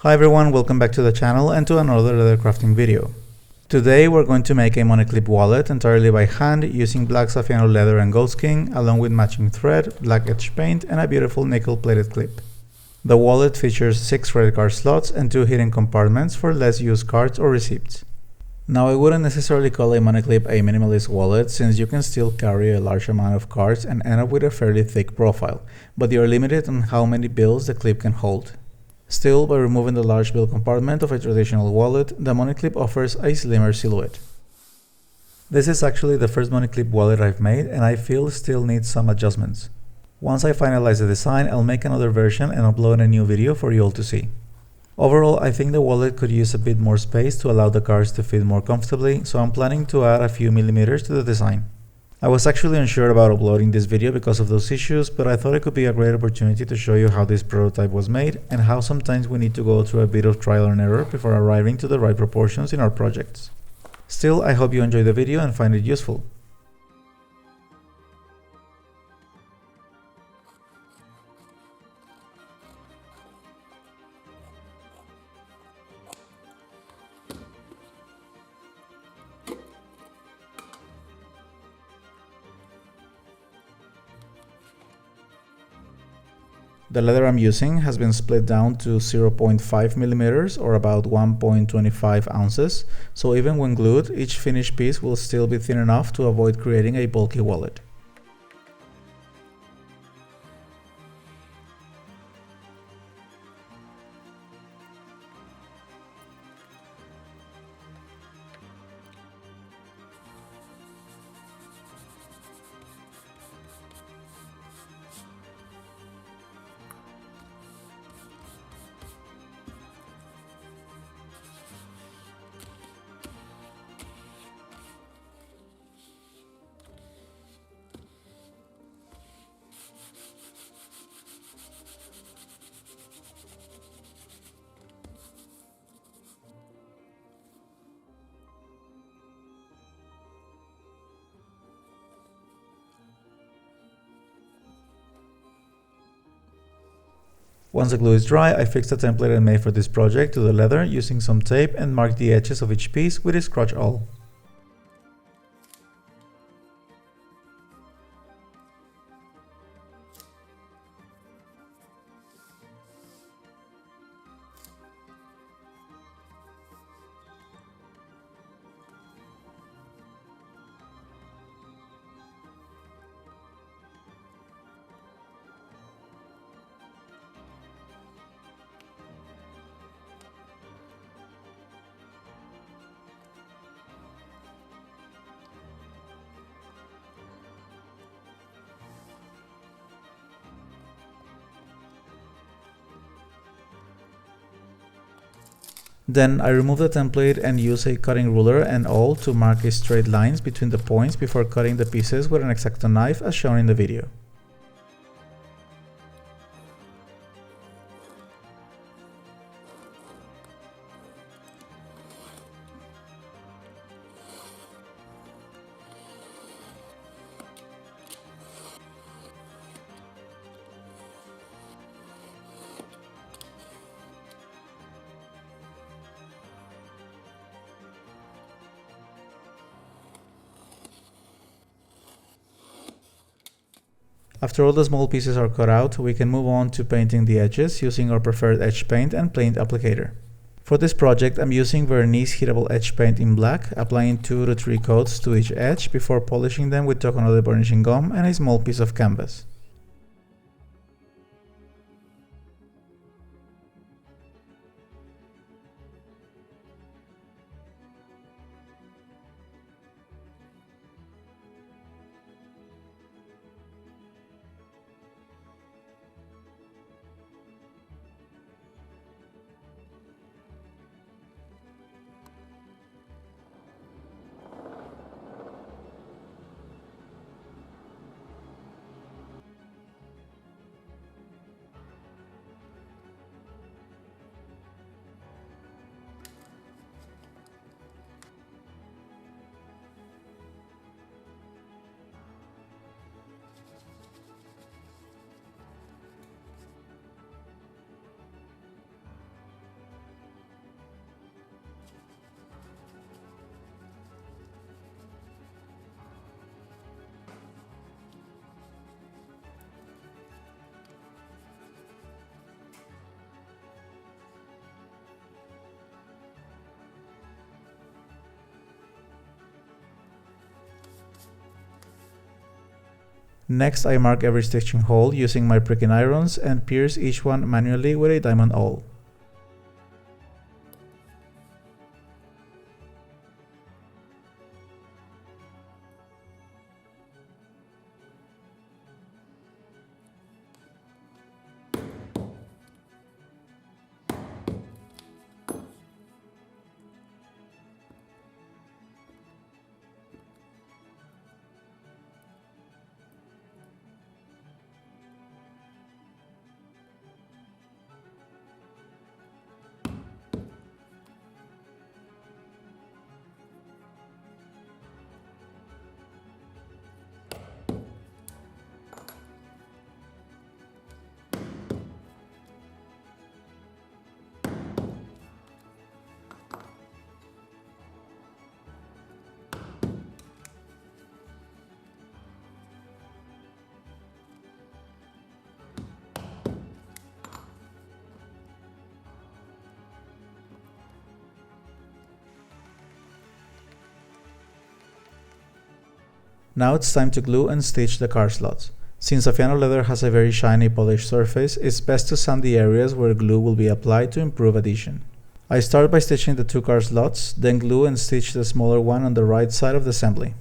Hi everyone, welcome back to the channel and to another leather crafting video. Today we're going to make a money clip wallet entirely by hand using black Saffiano leather and goatskin along with matching thread, black edge paint and a beautiful nickel plated clip. The wallet features 6 credit card slots and 2 hidden compartments for less used cards or receipts. Now I wouldn't necessarily call a money clip a minimalist wallet since you can still carry a large amount of cards and end up with a fairly thick profile, but you're limited on how many bills the clip can hold. Still, by removing the large bill compartment of a traditional wallet, the money clip offers a slimmer silhouette. This is actually the first money clip wallet I've made and I feel still needs some adjustments. Once I finalize the design, I'll make another version and upload a new video for you all to see. Overall, I think the wallet could use a bit more space to allow the cards to fit more comfortably, so I'm planning to add a few millimeters to the design. I was actually unsure about uploading this video because of those issues, but I thought it could be a great opportunity to show you how this prototype was made and how sometimes we need to go through a bit of trial and error before arriving to the right proportions in our projects. Still, I hope you enjoyed the video and find it useful. The leather I'm using has been split down to 0.5 millimeters or about 1.25 ounces, so even when glued, each finished piece will still be thin enough to avoid creating a bulky wallet. Once the glue is dry, I fixed the template I made for this project to the leather using some tape and marked the edges of each piece with a scratch awl. Then I remove the template and use a cutting ruler and awl to mark a straight lines between the points before cutting the pieces with an X-Acto knife as shown in the video. After all the small pieces are cut out, we can move on to painting the edges using our preferred edge paint and paint applicator. For this project, I'm using Vernice Heatable Edge Paint in black, applying 2 to 3 coats to each edge before polishing them with Tokonode burnishing gum and a small piece of canvas. Next, I mark every stitching hole using my pricking irons and pierce each one manually with a diamond awl. Now it's time to glue and stitch the card slots. Since Saffiano leather has a very shiny polished surface, it's best to sand the areas where glue will be applied to improve adhesion. I start by stitching the 2 card slots, then glue and stitch the smaller one on the right side of the assembly.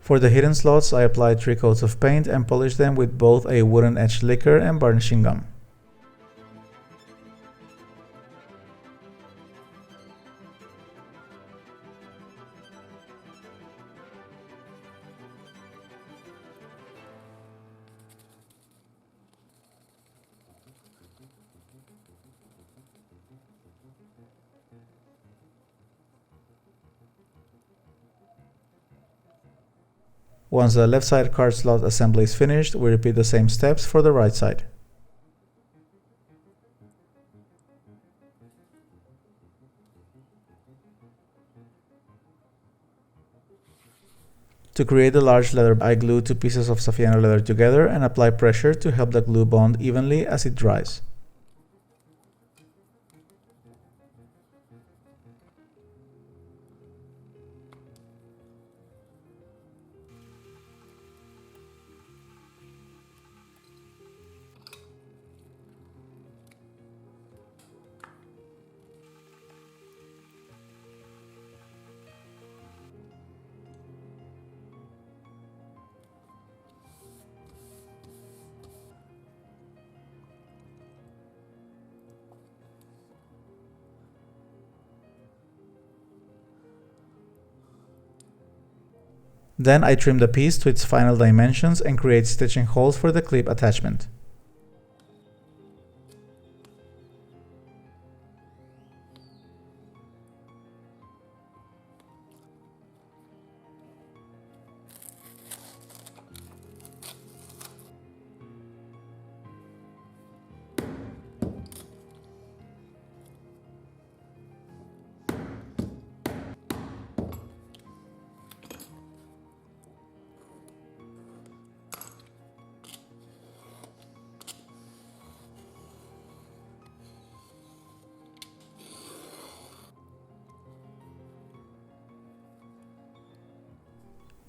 For the hidden slots, I applied 3 coats of paint and polished them with both a wooden edge lacquer and varnishing gum. Once the left side card slot assembly is finished, we repeat the same steps for the right side. To create the large leather, I glue 2 pieces of Saffiano leather together and apply pressure to help the glue bond evenly as it dries. Then I trim the piece to its final dimensions and create stitching holes for the clip attachment.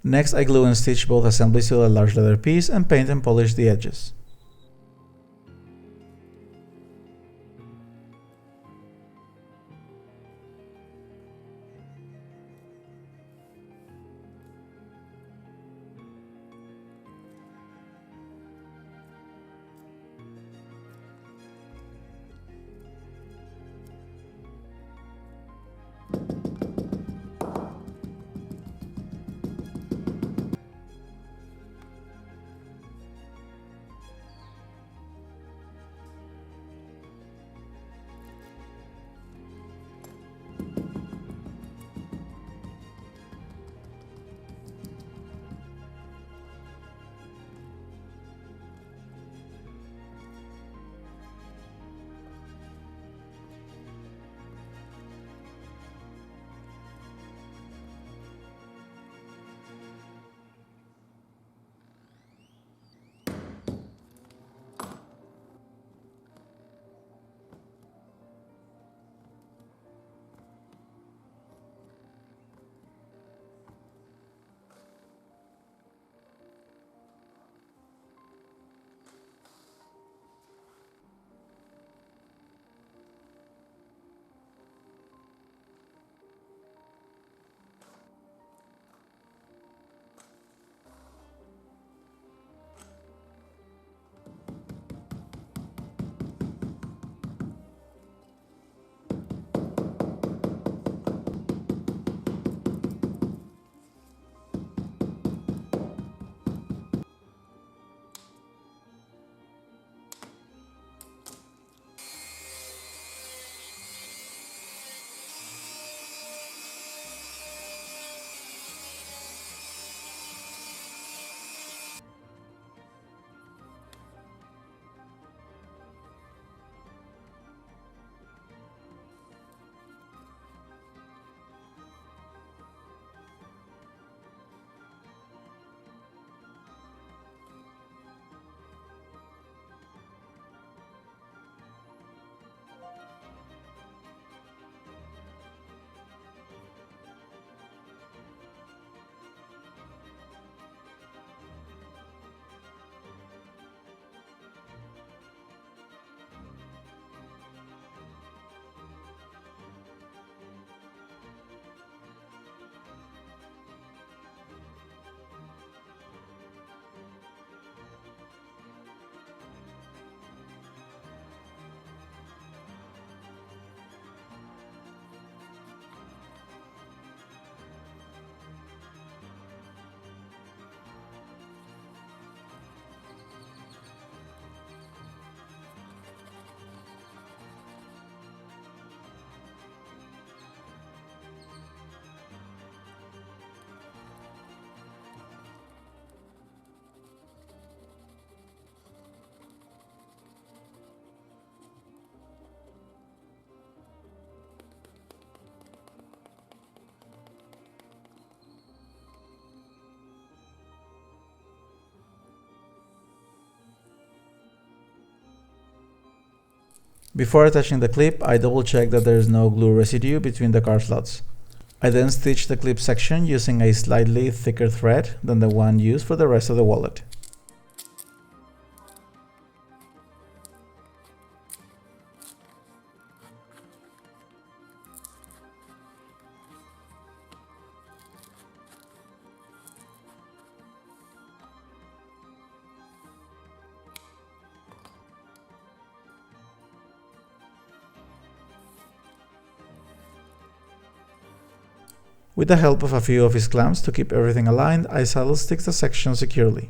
Next, I glue and stitch both assemblies to the large leather piece and paint and polish the edges. Before attaching the clip, I double check that there is no glue residue between the card slots. I then stitch the clip section using a slightly thicker thread than the one used for the rest of the wallet. With the help of a few of his clamps to keep everything aligned, I saddle stick the section securely.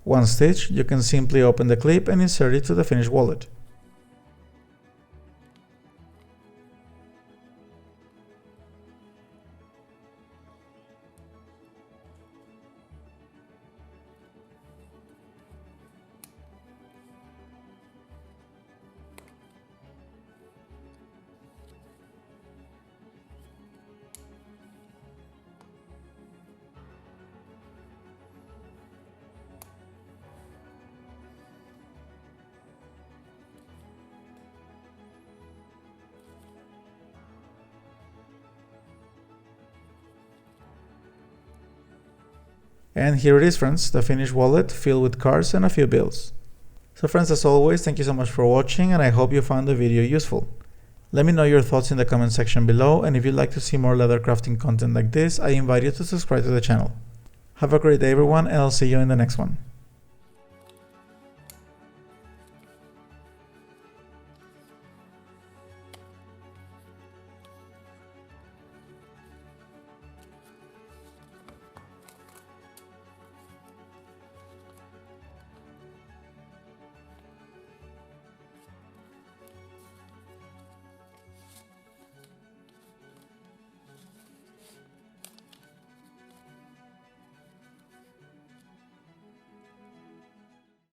Once stitched, you can simply open the clip and insert it to the finished wallet. And here it is, friends, the finished wallet filled with cards and a few bills. So friends, as always, thank you so much for watching, and I hope you found the video useful. Let me know your thoughts in the comment section below, and if you'd like to see more leather crafting content like this, I invite you to subscribe to the channel. Have a great day everyone, and I'll see you in the next one.